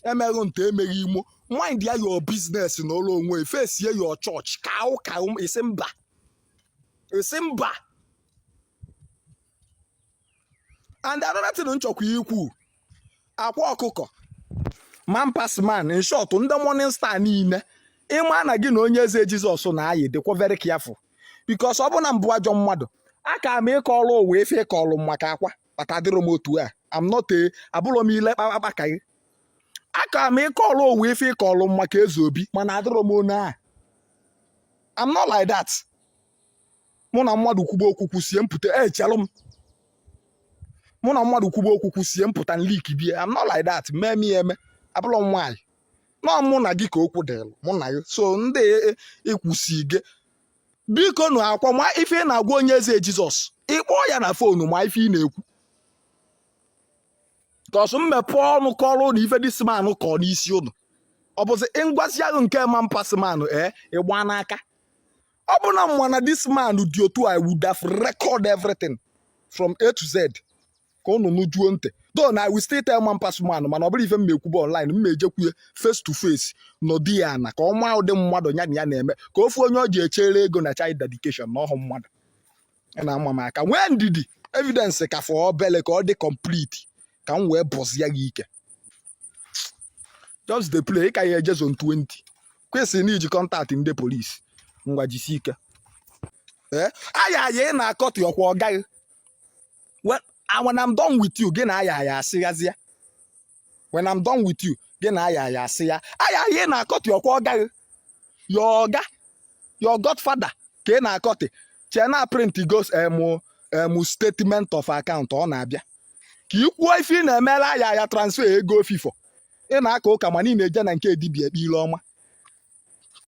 emeghị nte emeghị imo mind ya your business n'ụlọ onwe face ye your church ka isi mba and another thing nchọkwa ikwu Akwa Okuko man in short ndị morning star niile ịma na gị na OnyeEze Jesus na-ayị dịkwa very careful because ọ bụ na mbụ ajọ mmadụ aka m ịkọlụ ụwa ife ịkọlụ maka akwa kpata adịrọ m otu a I'm not abụrọ m ile kpakpa ka gị aka m ịkọlụ ụwa ife ịkọlụ maka eze obi mana adịrọ m onye a I'm not like that mụ na mmadụ kwuba okwu sie mpụta echelụ m mụ na mmadụ kwuba okwu sie mpụta nlik bie I'm not like that mee m eme abụrọ m nwaanyị nọ mụ na gị ka okwu dịlụ mụ na gị so ndị ikwusi gị biko nụ akwa ma ife ị na-agwa OnyeEze Jesus ịkpọọ ya na fonu ma ife ị na-ekwu kọsụ mmepe ọnụ kọrụ na ife dismanụ kọ n'isi ụnụ ọ bụzi ngwazi ahụ nke ma mpasmanụ ịgba n'aka ọ bụ na mma na dismanụ dị otu I would have record everything from A to Z ka ụnụ nụjuo ntị though na I will still tell mpasmanụ mana ọ bụrụ ife m na-ekwuba online m na-ejekwuye face to face nọdị ya na ka ọma ụdị mmadụ ya na ya na-eme ka ofu onye ọ ji echere ego na child dedication na ọhụ mmadụ na-ama m aka nwee ndidi evidence ka fọ obele ka ọ dị complete ka m wee bọzie gị ike just the play ka ya eje zone 20 kwesịrị na iji kọntaktị ndị polisi ngwa jisi ike aya ị na-akọtị ọkwa ọ gaghị when I'm done with you gị na aya asịghazịa when I'm done with you gị na aya asị ya aya ị na-akọtị ọkwa ọ gaghị your godfather ka ị na-akọtị chena print goes statement of account ọ na-abịa ka ikwuo ife ị na-emela aya transfer ego fifo ị na-aka ụka ma niile eje na nke Dibia ekpe ile ọma